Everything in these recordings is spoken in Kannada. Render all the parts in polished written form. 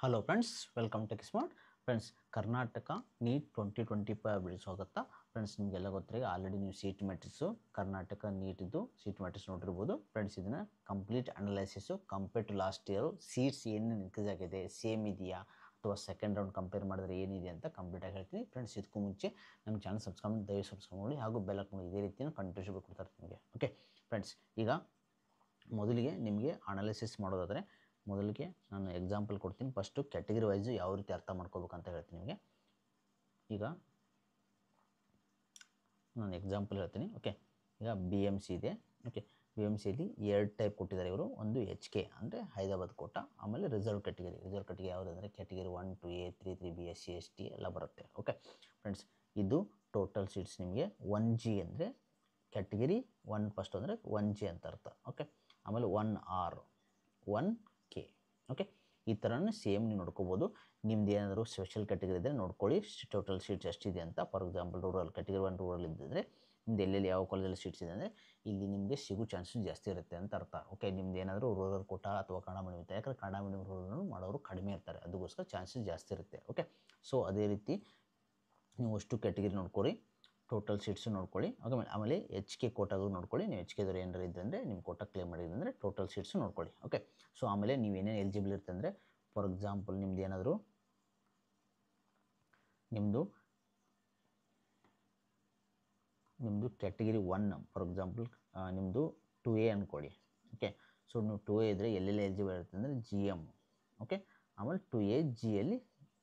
Hello friends, welcome to smart friends. Karnataka NEET 2025 ಸ್ವಾಗತ ಫ್ರೆಂಡ್ಸ್. ನಿಮಗೆಲ್ಲ ಗೊತ್ತಿರೋ ಆಲ್ರೆಡಿ ನೀವು ಸೀಟ್ ಮ್ಯಾಟ್ರಿಕ್ಸು ಕರ್ನಾಟಕ ನೀಟಿದ್ದು ಸೀಟ್ ಮ್ಯಾಟ್ರಿಕ್ಸ್ ನೋಡಿರ್ಬೋದು ಫ್ರೆಂಡ್ಸ್. ಇದನ್ನು complete analysis compare to last year seats ಏನೇನು ಇನ್ಕ್ರೀಸ್ ಆಗಿದೆ, ಸೇಮ್ ಇದೆಯಾ ಅಥವಾ ಸೆಕೆಂಡ್ ರೌಂಡ್ ಕಂಪೇರ್ ಮಾಡಿದ್ರೆ ಏನಿದೆ ಅಂತ ಕಂಪ್ಲೀಟಾಗಿ ಹೇಳ್ತೀನಿ ಫ್ರೆಂಡ್ಸ್. ಇದಕ್ಕೂ ಮುಂಚೆ ನಮ್ಮ ಚಾನಲ್ ದಯವಿಟ್ಟು ಸಬ್ಸ್ಕ್ರೈಬ್ ಮಾಡಿ ಹಾಗೂ ಬೆಲ್ ಹಾಕೊಂಡು ಇದೇ ರೀತಿಯನ್ನು ಕಂಟಿನ್ಯೂಸ್ ಕೊಡ್ತಾರೆ ನಿಮಗೆ. ಓಕೆ ಫ್ರೆಂಡ್ಸ್, ಈಗ ಮೊದಲಿಗೆ ನಿಮಗೆ ಅನಾಲಿಸಿಸ್ ಮಾಡೋದಾದರೆ ಮೊದಲಿಗೆ ನಾನು ಎಕ್ಸಾಂಪಲ್ ಕೊಡ್ತೀನಿ. ಫಸ್ಟು ಕ್ಯಾಟಗರಿ ವೈಸು ಯಾವ ರೀತಿ ಅರ್ಥ ಮಾಡ್ಕೋಬೇಕಂತ ಹೇಳ್ತೀನಿ ನಿಮಗೆ. ಈಗ ನಾನು ಎಕ್ಸಾಂಪಲ್ ಹೇಳ್ತೀನಿ. ಓಕೆ, ಈಗ BMC ಇದೆ. ಓಕೆ, BMCಯಲ್ಲಿ 2 ಟೈಪ್ ಕೊಟ್ಟಿದ್ದಾರೆ ಇವರು. ಒಂದು HK ಅಂದರೆ ಹೈದರಾಬಾದ್ ಕೋಟಾ, ಆಮೇಲೆ ರಿಸರ್ವ್ ಕ್ಯಾಟಗರಿ ಯಾವುದಂದರೆ category 1, 2A, 3, 3B, SC, ST ಎಲ್ಲ ಬರುತ್ತೆ. ಓಕೆ ಫ್ರೆಂಡ್ಸ್, ಇದು ಟೋಟಲ್ ಸೀಟ್ಸ್ ನಿಮಗೆ 1G ಅಂದರೆ ಕ್ಯಾಟಗರಿ 1 ಫಸ್ಟ್ ಅಂದರೆ 1G ಅಂತ ಅರ್ಥ. ಓಕೆ, ಆಮೇಲೆ 1R, 1K. ಓಕೆ, ಈ ಥರನೇ ಸೇಮ್ ನೀವು ನೋಡ್ಕೋಬೋದು. ನಿಮ್ದು ಏನಾದರೂ ಸ್ಪೆಷಲ್ ಕ್ಯಾಟಗರಿ ಇದ್ದರೆ ನೋಡ್ಕೊಳ್ಳಿ ಟೋಟಲ್ ಸೀಟ್ಸ್ ಎಷ್ಟಿದೆ ಅಂತ. ಫಾರ್ ಎಕ್ಸಾಂಪಲ್ ಕ್ಯಾಟಗರಿ 1 ರೂರಲ್ ಇದ್ದಿದ್ರೆ ನಿಮ್ದು ಎಲ್ಲೆಲ್ಲಿ ಯಾವ ಕಾಲೇಜಲ್ಲಿ ಸೀಟ್ಸ್ ಇದೆ ಅಂದರೆ ಇಲ್ಲಿ ನಿಮಗೆ ಸಿಗೋ ಚಾನ್ಸಸ್ ಜಾಸ್ತಿ ಇರುತ್ತೆ ಅಂತ ಅರ್ಥ. ಓಕೆ, ನಿಮ್ದು ಏನಾದರೂ ರೂರಲ್ ಕೋಟಾ ಅಥವಾ ಕನ್ನಡ ಮೀಡಿಯಂ ಇರುತ್ತೆ, ಯಾಕಂದರೆ ಕನ್ನಡ ಮೀಡಿಯಂ ರೂರಲ್ ಮಾಡೋರು ಕಡಿಮೆ ಇರ್ತಾರೆ, ಅದಕ್ಕೋಸ್ಕರ ಚಾನ್ಸಸ್ ಜಾಸ್ತಿ ಇರುತ್ತೆ. ಓಕೆ, ಸೊ ಅದೇ ರೀತಿ ನೀವು ಅಷ್ಟು ಕ್ಯಾಟಗರಿ ನೋಡ್ಕೊಳ್ಳಿ, ಟೋಟಲ್ ಸೀಟ್ಸು ನೋಡ್ಕೊಳ್ಳಿ. ಆಮೇಲೆ HK ಕೋಟಾಗೂ ನೋಡ್ಕೊಳ್ಳಿ. ನೀವು HKದವ್ರು ಏನಾರು ಇದ್ದರೆ ನಿಮ್ಮ ಕೋಟಾ ಕ್ಲೇಮ್ ಮಾಡಿದ್ರೆ ಅಂದರೆ ಟೋಟಲ್ ಸೀಟ್ಸು ನೋಡ್ಕೊಳ್ಳಿ. ಓಕೆ, ಸೊ ಆಮೇಲೆ ನೀವೇನೇನು ಎಲಿಜಿಬಲ್ ಇರುತ್ತೆ ಅಂದರೆ ಫಾರ್ ಎಕ್ಸಾಂಪಲ್ ನಿಮ್ದು ಏನಾದರೂ ನಿಮ್ಮದು ಕ್ಯಾಟಗರಿ 1 ಫಾರ್ ಎಕ್ಸಾಂಪಲ್ ನಿಮ್ಮದು 2A ಅಂದ್ಕೊಳ್ಳಿ. ಓಕೆ, ಸೊ ನೀವು 2A ಇದ್ದರೆ ಎಲ್ಲೆಲ್ಲಿ ಎಲಿಜಿಬಲ್ ಇರುತ್ತೆ ಅಂದರೆ GM. ಓಕೆ, ಆಮೇಲೆ 2A Gಯಲ್ಲಿ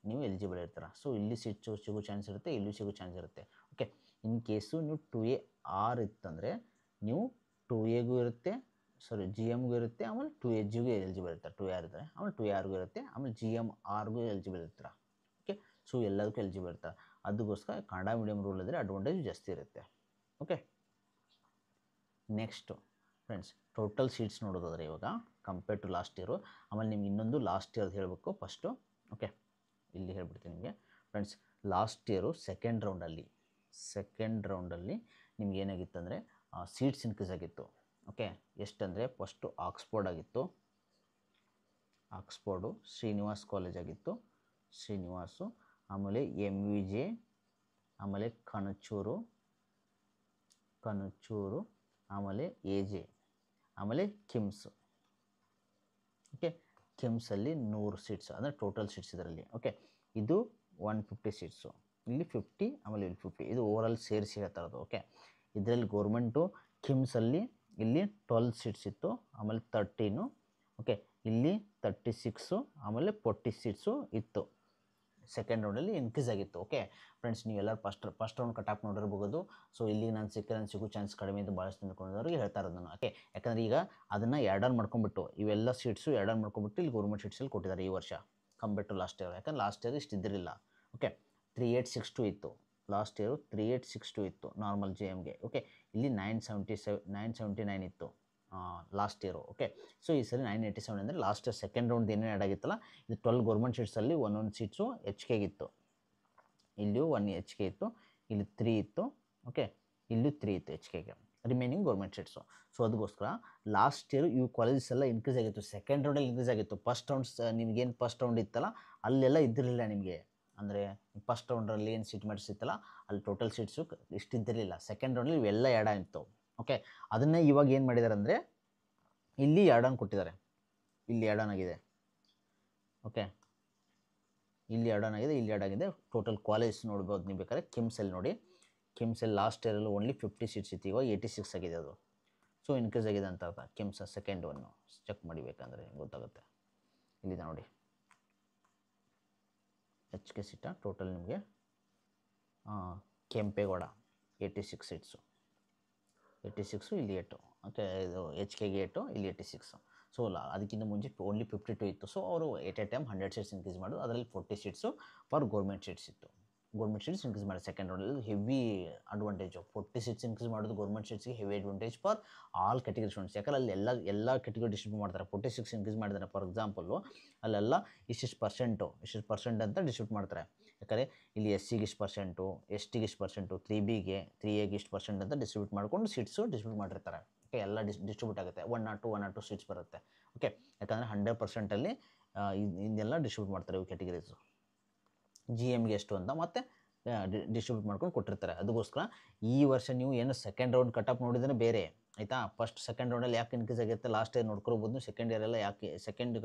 ನೀವು ಎಲಿಜಿಬಲ್ ಇರ್ತೀರ. ಸೊ ಇಲ್ಲಿ ಸೀಟ್ಸು ಸಿಗೋ ಚಾನ್ಸ್ ಇರುತ್ತೆ, ಇಲ್ಲೂ ಸಿಗೋ ಚಾನ್ಸ್ ಇರುತ್ತೆ. ಓಕೆ, ಇನ್ ಕೇಸು ನೀವು 2A R ಇತ್ತಂದರೆ ನೀವು 2Aಗೂ ಇರುತ್ತೆ, GMಗೂ ಇರುತ್ತೆ, ಆಮೇಲೆ 2Hಗೂ ಎಲಿಜಿಬಲ್ ಇರ್ತಾರೆ. 2R ಇದ್ದರೆ ಆಮೇಲೆ 2Rಗೂ ಇರುತ್ತೆ, ಆಮೇಲೆ GMRಗೂ ಎಲಿಜಿಬಲ್ ಇರ್ತಾರೆ. ಓಕೆ, ಸೊ ಎಲ್ಲದಕ್ಕೂ ಎಲಿಜಿಬಲ್ ಇರ್ತಾರೆ. ಅದಕ್ಕೋಸ್ಕರ ಕನ್ನಡ ಮೀಡಿಯಂ ರೂಲ್ ಇದ್ದರೆ ಅಡ್ವಾಂಟೇಜ್ ಜಾಸ್ತಿ ಇರುತ್ತೆ. Okay, next friends total seats ನೋಡೋದಾದರೆ ಇವಾಗ ಕಂಪೇರ್ ಟು ಲಾಸ್ಟ್ ಇಯರು. ಆಮೇಲೆ ನಿಮ್ಗೆ ಇನ್ನೊಂದು ಲಾಸ್ಟ್ ಇಯರ್ದು ಹೇಳಬೇಕು ಫಸ್ಟು. ಓಕೆ, ಇಲ್ಲಿ ಹೇಳ್ಬಿಡ್ತೀನಿ ನಿಮಗೆ ಫ್ರೆಂಡ್ಸ್. ಲಾಸ್ಟ್ ಇಯರು ಸೆಕೆಂಡ್ ರೌಂಡಲ್ಲಿ ನಿಮ್ಗೆ ಏನಾಗಿತ್ತು ಅಂದರೆ ಸೀಟ್ಸ್ ಇನ್ಕ್ರೀಸ್ ಆಗಿತ್ತು. ಓಕೆ, ಎಷ್ಟಂದರೆ ಫಸ್ಟು ಆಕ್ಸ್ಫೋರ್ಡು ಶ್ರೀನಿವಾಸ್ ಕಾಲೇಜ್ ಆಗಿತ್ತು, ಶ್ರೀನಿವಾಸು, ಆಮೇಲೆ MVJ, ಆಮೇಲೆ ಕನಚೂರು, ಆಮೇಲೆ AJ, ಆಮೇಲೆ ಕಿಮ್ಸು. ಓಕೆ, ಕಿಮ್ಸಲ್ಲಿ 100 ಸೀಟ್ಸ್ ಅಂದರೆ ಟೋಟಲ್ ಸೀಟ್ಸ್ ಇದರಲ್ಲಿ. ಓಕೆ, ಇದು 150 ಸೀಟ್ಸು, ಇಲ್ಲಿ 50, ಆಮೇಲೆ ಇಲ್ಲಿ 50. ಇದು ಓವರಾಲ್ ಸೇರಿಸಿ ಹೇಳ್ತಾ ಇರೋದು. ಓಕೆ, ಇದರಲ್ಲಿ ಗೌರ್ಮೆಂಟು ಕಿಮ್ಸಲ್ಲಿ ಇಲ್ಲಿ 12 ಸೀಟ್ಸ್ ಇತ್ತು, ಆಮೇಲೆ 13. ಓಕೆ, ಇಲ್ಲಿ 36, ಆಮೇಲೆ 40 ಸೀಟ್ಸು ಇತ್ತು. ಸೆಕೆಂಡ್ ರೌಂಡಲ್ಲಿ ಇನ್ಕ್ರೀಸ್ ಆಗಿತ್ತು. ಓಕೆ ಫ್ರೆಂಡ್ಸ್, ನೀವೆಲ್ಲರೂ ಫಸ್ಟ್ ರೌಂಡ್ ಕಟಾಪ್ ನೋಡಿರ್ಬೋದು. ಸೊ ಇಲ್ಲಿ ನಾನು ಸಿಗೋ ಚಾನ್ಸ್ ಕಡಿಮೆ ಇದ್ದು ಭಾಳಷ್ಟು ನಿಂತ್ಕೊಂಡವ್ರಿಗೆ ಹೇಳ್ತಾ ಇರೋದು ನಾನು. ಓಕೆ, ಯಾಕಂದರೆ ಈಗ ಅದನ್ನು ಆ್ಯಡ್ ಆನ್ ಮಾಡ್ಕೊಂಡ್ಬಿಟ್ಟು ಇವೆಲ್ಲ ಸೀಟ್ಸು ಆ್ಯಡ್ ಆನ್ ಮಾಡ್ಕೊಂಡ್ಬಿಟ್ಟು ಇಲ್ಲಿ ಗೌರ್ಮೆಂಟ್ ಸೀಟ್ಸಲ್ಲಿ ಕೊಟ್ಟಿದ್ದಾರೆ ಈ ವರ್ಷ ಕಂಪೇರ್ ಟು ಲಾಸ್ಟ್ ಇಯರ್. ಯಾಕಂದ್ರೆ ಲಾಸ್ಟ್ ಇಯರ್ ಇಷ್ಟು ಇದ್ದಿರಲಿಲ್ಲ. ಓಕೆ, 3862 ಇತ್ತು ಲಾಸ್ಟ್ ಇಯರು, 3862 ಇತ್ತು ನಾರ್ಮಲ್ JMಗೆ. ಓಕೆ, ಇಲ್ಲಿ 979 ಇತ್ತು ಲಾಸ್ಟ್ ಇಯರು. ಓಕೆ, ಸೊ ಈ ಸರಿ 987 ಅಂದರೆ ಲಾಸ್ಟ್ ಇಯರ್ ಸೆಕೆಂಡ್ ರೌಂಡ್ ಏನೇನು ಆ್ಯಡ್ ಆಗಿತ್ತಲ್ಲ, ಇದು 12 ಗೌರ್ಮೆಂಟ್ ಸೀಟ್ಸಲ್ಲಿ ಒಂದೊಂದು ಸೀಟ್ಸು HKಗಿತ್ತು. ಇಲ್ಲಿಯೂ 1 HK ಇತ್ತು, ಇಲ್ಲಿ 3 ಇತ್ತು. ಓಕೆ, ಇಲ್ಲೂ 3 ಇತ್ತು HKಗೆ, ರಿಮೈನಿಂಗ್ ಗೌರ್ಮೆಂಟ್ ಸೀಟ್ಸು. ಸೊ ಅದಕ್ಕೋಸ್ಕರ ಲಾಸ್ಟ್ ಇಯರ್ ಇವು ಕಾಲೇಜಸ್ ಎಲ್ಲ ಇನ್ಕ್ರೀಸ್ ಆಗಿತ್ತು, ಸೆಕೆಂಡ್ ರೌಂಡಲ್ಲಿ ಇನ್ಕ್ರೀಸ್ ಆಗಿತ್ತು. ಫಸ್ಟ್ ರೌಂಡ್ ಇತ್ತಲ್ಲ ಅಲ್ಲೆಲ್ಲ ಇದ್ದಿರಲಿಲ್ಲ ನಿಮಗೆ. ಅಂದರೆ ಫಸ್ಟ್ ರೌಂಡ್ರಲ್ಲಿ ಏನು ಸೀಟ್ ಮ್ಯಾಟ್ರಿಕ್ಸ್ ಇತ್ತಲ್ಲ ಅಲ್ಲಿ ಟೋಟಲ್ ಸೀಟ್ಸು ಇಷ್ಟು ಇದ್ದಿರಲಿಲ್ಲ. ಸೆಕೆಂಡ್ ರೌಂಡಲ್ಲಿ ಇವೆಲ್ಲ ಆ್ಯಡ್ ಆಗಿತ್ತು. ಓಕೆ, ಅದನ್ನೇ ಇವಾಗ ಏನು ಮಾಡಿದ್ದಾರೆ ಅಂದರೆ ಇಲ್ಲಿ ಆ್ಯಡ್ ಆನ್ ಕೊಟ್ಟಿದ್ದಾರೆ, ಇಲ್ಲಿ ಆ್ಯಡ್ ಆನ್ ಆಗಿದೆ. ಓಕೆ, ಇಲ್ಲಿ ಆ್ಯಡ್ ಆನ್ ಆಗಿದೆ, ಇಲ್ಲಿ ಆ್ಯಡ್ ಆಗಿದೆ. ಟೋಟಲ್ ಕಾಲೇಜ್ ನೋಡ್ಬೋದು ನೀವು ಬೇಕಾದ್ರೆ. ಕಿಮ್ಸಲ್ಲಿ ನೋಡಿ, ಕಿಮ್ಸಲ್ಲಿ ಲಾಸ್ಟ್ ಇಯರಲ್ಲಿ ಓನ್ಲಿ 50 ಸೀಟ್ಸ್ ಇತ್ತು, ಇವಾಗ 86 ಆಗಿದೆ ಅದು. ಸೊ ಇನ್ಕ್ರೀಸ್ ಆಗಿದೆ ಅಂತ ಅರ್ಥ. ಕಿಮ್ಸ್ ಸೆಕೆಂಡ್ ಒನ್ನು ಚೆಕ್ ಮಾಡಿಬೇಕಂದ್ರೆ ಗೊತ್ತಾಗುತ್ತೆ. ಇಲ್ಲಿದೆ ನೋಡಿ HK ಸೀಟ ಟೋಟಲ್ ನಿಮಗೆ. ಕೆಂಪೇಗೌಡ 86 ಸೀಟ್ಸು, 86, ಇಲ್ಲಿ 8. ಓಕೆ, ಇದು HKಗೆ 8, ಇಲ್ಲಿ 86. ಸೊ ಅದಕ್ಕಿಂತ ಮುಂಚೆ ಓನ್ಲಿ 52 ಇತ್ತು. ಸೊ ಅವರು at a time 100 seats increase ಮಾಡೋದು. ಅದರಲ್ಲಿ 40 ಸೀಟ್ಸು ಫಾರ್ ಗೌರ್ಮೆಂಟ್ ಸೀಟ್ಸ್ ಇತ್ತು. ಗೌರ್ಮೆಂಟ್ ಸೀಟ್ಸ್ ಇನ್ಕ್ರೀಸ್ ಮಾಡಿ ಸೆಕೆಂಡ್ ರೌಂಡಲ್ಲಿ ಹೆವಿ ಅಡ್ವಾಂಟೇಜು. 40 ಸೀಟ್ಸ್ ಇನ್ಕ್ರೀಸ್ ಮಾಡೋದು ಗೌರ್ಮೆಂಟ್ ಸೀಟ್ಸ್ಗೆ heavy advantage for all category students. ಯಾಕಂದ್ರೆ ಅಲ್ಲಿ ಎಲ್ಲ ಕ್ಯಾಟಗರಿ ಡಿಸ್ಟ್ರಿಬ್ಯೂಟ್ ಮಾಡ್ತಾರೆ. 46 ಇನ್ಕ್ರೀಸ್ ಮಾಡಿದ್ದಾರೆ ಫಾರ್ ಎಕ್ಸಾಂಪಲ್ಲು, ಅಲ್ಲೆಲ್ಲ ಇಷ್ಟಿಷ್ಟು ಪರ್ಸೆಂಟ್ ಅಂತ ಡಿಸ್ಟ್ರಿಬ್ಯೂಟ್ ಮಾಡ್ತಾರೆ. ಯಾಕಂದರೆ ಇಲ್ಲಿ SCಗೆ ಇಷ್ಟು ಪರ್ಸೆಂಟು, STಗೆ ಇಷ್ಟು ಪರ್ಸೆಂಟು, 3Bಗೆ 3Aಗೆ ಇಷ್ಟು ಪರ್ಸೆಂಟ್ ಅಂತ ಡಿಸ್ಟ್ರಿಬ್ಯೂಟ್ ಮಾಡಿಕೊಂಡು ಸೀಟ್ಸು ಡಿಸ್ಟ್ರಿಬ್ಯೂಟ್ ಮಾಡಿರ್ತಾರೆ. ಓಕೆ, ಎಲ್ಲ ಡಿಸ್ಟ್ರಿಬ್ಯೂಟ್ ಆಗುತ್ತೆ. 102 ಸೀಟ್ಸ್ ಬರುತ್ತೆ. ಓಕೆ, ಯಾಕಂದರೆ 100%ಅಲ್ಲಿ ಇದನ್ನೆಲ್ಲ ಡಿಸ್ಟ್ರಿಬ್ಯೂಟ್ ಮಾಡ್ತಾರೆ ಇವು ಕ್ಯಾಟಗರೀಸು. ಜಿ ಎಮ್ಗೆ ಎಷ್ಟು ಅಂತ ಮತ್ತೆ ಡಿಸ್ಟ್ರಿಬ್ಯೂಟ್ ಮಾಡ್ಕೊಂಡು ಕೊಟ್ಟಿರ್ತಾರೆ. ಅದಕ್ಕೋಸ್ಕರ ಈ ವರ್ಷ ನೀವು ಏನು ಸೆಕೆಂಡ್ ರೌಂಡ್ ಕಟಪ್ ನೋಡಿದ್ರೆ ಬೇರೆ ಆಯಿತಾ. ಫಸ್ಟ್ ಸೆಕೆಂಡ್ ರೌಂಡಲ್ಲಿ ಯಾಕೆ ಇನ್ಕ್ರೀಸ್ ಆಗಿರುತ್ತೆ ಲಾಸ್ಟ್ ಇಯರ್ ನೋಡ್ಕೊಳ್ಬೋದು. ಸೆಕೆಂಡ್ ಇಯರ್ ಎಲ್ಲ ಯಾಕೆ ಸೆಕೆಂಡ್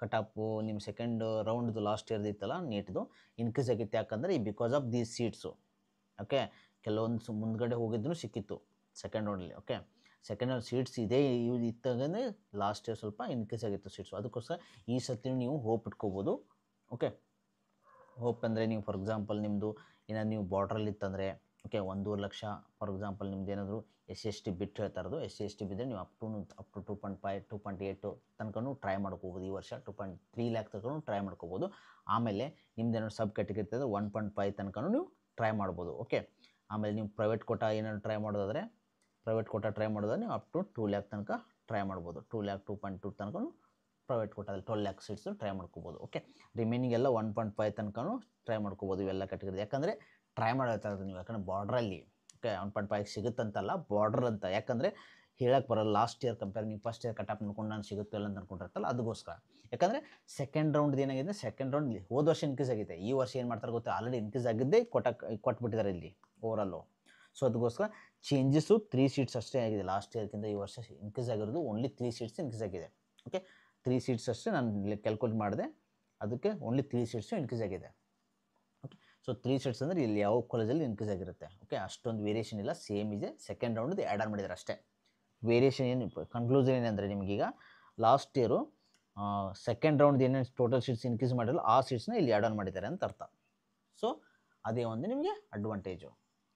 ಕಟಾಪು ನಿಮ್ಮ ಸೆಕೆಂಡ್ ರೌಂಡ್ದು ಲಾಸ್ಟ್ ಇಯರ್ದು ಇತ್ತಲ್ಲ ನೀಟ್ದು ಇನ್ಕ್ರೀಸ್ ಆಗಿತ್ತು. ಯಾಕಂದರೆ ಈ because of these seats. Okay, ಕೆಲವೊಂದು ಮುಂದ್ಗಡೆ ಹೋಗಿದ್ರು ಸಿಕ್ಕಿತ್ತು ಸೆಕೆಂಡ್ ರೌಂಡಲ್ಲಿ. ಓಕೆ, ಸೆಕೆಂಡ್ ರೌಂಡ್ ಸೀಟ್ಸ್ ಇದೇ ಇತ್ತಂದರೆ ಲಾಸ್ಟ್ ಇಯರ್ ಸ್ವಲ್ಪ ಇನ್ಕ್ರೀಸ್ ಆಗಿತ್ತು ಸೀಟ್ಸು. ಅದಕ್ಕೋಸ್ಕರ ಈ ಸತಿ ನೀವು ಹೋಪ್ ಇಟ್ಕೋಬೋದು. ಓಕೆ, ಹೋಪ್ ಅಂದರೆ ನೀವು ಫಾರ್ ಎಕ್ಸಾಂಪಲ್ ನಿಮ್ಮದು ಏನಾದ್ರು ನೀವು ಬಾರ್ಡ್ರಲ್ಲಿ ಇತ್ತಂದರೆ ಓಕೆ 1.5 ಲಕ್ಷ ಫಾರ್ ಎಕ್ಸಾಂಪಲ್ ನಿಮ್ದು ಏನಾದರೂ SC/ST ಬಿಟ್ಟು ಹೇಳ್ತಾ ಇರೋದು. SC/ST ಬಿದ್ದರೆ ನೀವು ಅಪ್ ಟು 2.5 2.8 ತನಕನೂ ಟ್ರೈ ಮಾಡ್ಕೋಬೋದು. ಈ ವರ್ಷ 2.3 ಲ್ಯಾಕ್ ತನಕ ಟ್ರೈ ಮಾಡ್ಕೋಬೋದು. ಆಮೇಲೆ ನಿಮ್ದು ಏನಾದ್ರು ಸಬ್ ಕ್ಯಾಟಗರಿ ಇರ್ತದೆ 1.5 ತನಕನೂ ನೀವು ಟ್ರೈ ಮಾಡ್ಬೋದು. ಓಕೆ, ಆಮೇಲೆ ನೀವು ಪ್ರೈವೇಟ್ ಕೋಟಾ ಏನಾದ್ರು ಟ್ರೈ ಮಾಡೋದಾದರೆ ನೀವು ಅಪ್ ಟು 2 ಲ್ಯಾಕ್ ತನಕ ಟ್ರೈ ಮಾಡ್ಬೋದು. 2 ಲ್ಯಾಕ್ 2.2 ತನಕ ಪ್ರೈವೇಟ್ ಕೋಟಾದಲ್ಲಿ 12 ಲ್ಯಾಕ್ ಸೀಟ್ಸು ಟ್ರೈ ಮಾಡ್ಕೋಬೋದು. ಓಕೆ, ರಿಮೈನಿಂಗ್ ಎಲ್ಲ 1.5 ತನಕನೂ ಟ್ರೈ ಮಾಡ್ಕೋಬೋದು ಇವೆಲ್ಲ ಕ್ಯಾಟಗರಿ. ಯಾಕಂದರೆ ಟ್ರೈ ಮಾಡ್ತಾ ಇರೋದು ನೀವು, ಯಾಕಂದರೆ ಬಾರ್ಡ್ರಲ್ಲಿ ಓಕೆ 1.5 ಸಿಗುತ್ತಂತಲ್ಲ, ಬಾರ್ಡ್ರ್ ಅಂತ. ಯಾಕಂದರೆ ಹೇಳಕ್ಕೆ ಬರೋಲ್ಲ ಲಾಸ್ಟ್ ಇಯರ್ ಕಂಪೇರ್ ನೀವು ಫಸ್ಟ್ ಇಯರ್ ಕಟಾಪ್ ನೋಡ್ಕೊಂಡು ನಾನು ಸಿಗುತ್ತೆ ಇಲ್ಲ ಅಂತ ಅಂದ್ಕೊಂಡಿರ್ತಲ್ಲ, ಅದಕ್ಕೋಸ್ಕರ. ಯಾಕಂದರೆ ಸೆಕೆಂಡ್ ರೌಂಡ್ ಏನಾಗಿದೆ, ಸೆಕೆಂಡ್ ರೌಂಡ್ ಹೋದ ವರ್ಷ ಇನ್ಕ್ರೀಸ್ ಆಗಿದೆ. ಈ ವರ್ಷ ಏನು ಮಾಡ್ತಾರೆ ಗೊತ್ತಾ, ಆಲ್ರೆಡಿ ಇನ್ಕ್ರೀಸ್ ಆಗಿದ್ದೇ ಕೊಟ್ಬಿಟ್ಟಿದ್ದಾರೆ ಇಲ್ಲಿ ಓವರಲ್ಲು. ಸೊ ಅದಕ್ಕೋಸ್ಕರ ಚೇಂಜಸ್ಸು 3 ಸೀಟ್ಸ್ ಅಷ್ಟೇ ಆಗಿದೆ. ಲಾಸ್ಟ್ ಇಯರ್ಗಿಂತ ಈ ವರ್ಷ ಇನ್ಕ್ರೀಸ್ ಆಗಿರೋದು ಓನ್ಲಿ 3 ಸೀಟ್ಸ್ ಇನ್ಕ್ರೀಸ್ ಆಗಿದೆ. ಓಕೆ, 3 ಸೀಟ್ಸ್ ಅಷ್ಟೇ ನಾನು ಕ್ಯಾಲ್ಕುಲೇಟ್ ಮಾಡಿದೆ, ಅದಕ್ಕೆ ಓನ್ಲಿ 3 ಸೀಟ್ಸು ಇನ್ಕ್ರೀಸ್ ಆಗಿದೆ. ಓಕೆ, ಸೊ 3 ಸೀಟ್ಸ್ ಅಂದರೆ ಇಲ್ಲಿ ಯಾವ ಕಾಲೇಜಲ್ಲಿ ಇನ್ಕ್ರೀಸ್ ಆಗಿರುತ್ತೆ. ಓಕೆ, ಅಷ್ಟೊಂದು ವೇರಿಯೇಷನ್ ಇಲ್ಲ, ಸೇಮ್ ಇದೆ. ಸೆಕೆಂಡ್ ರೌಂಡ್ದು ಆ್ಯಡ್ ಆನ್ ಮಾಡಿದ್ದಾರೆ ಅಷ್ಟೇ. ವೇರಿಯೇಷನ್ ಏನು ಕನ್ಕ್ಲೂಷನ್ ಏನಂದರೆ ನಿಮಗೀಗ ಲಾಸ್ಟ್ ಇಯರು ಸೆಕೆಂಡ್ ರೌಂಡ್ ಏನೇನು ಟೋಟಲ್ ಸೀಟ್ಸ್ ಇನ್ಕ್ರೀಸ್ ಮಾಡಿರಲ್ಲ ಆ ಸೀಟ್ಸ್ನ ಇಲ್ಲಿ ಆ್ಯಡ್ ಆನ್ ಮಾಡಿದ್ದಾರೆ ಅಂತ ಅರ್ಥ. ಸೊ ಅದೇ ಒಂದು ನಿಮಗೆ ಅಡ್ವಾಂಟೇಜು.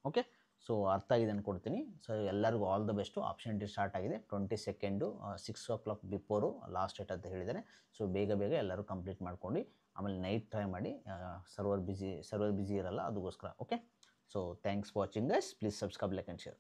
ಓಕೆ, ಸೊ ಅರ್ಥ ಆಗಿದೆ ಅಂದ್ಕೊಡ್ತೀನಿ. ಸೊ ಎಲ್ಲರಿಗೂ all the best. Option D start ಆಗಿದೆ 22 6 o'clock ಬಿಫೋರು ಲಾಸ್ಟ್ ಡೇಟ್ ಅಂತ ಹೇಳಿದ್ದಾರೆ. ಸೊ ಬೇಗ ಎಲ್ಲರೂ ಕಂಪ್ಲೀಟ್ ಮಾಡ್ಕೊಂಡು ಆಮೇಲೆ ನೈಟ್ ಟ್ರೈ ಮಾಡಿ. ಸರ್ವರ್ ಬಿಸಿ ಇರಲ್ಲ ಅದಕ್ಕೋಸ್ಕರ. Okay, so thanks for watching guys. Please subscribe, like and share.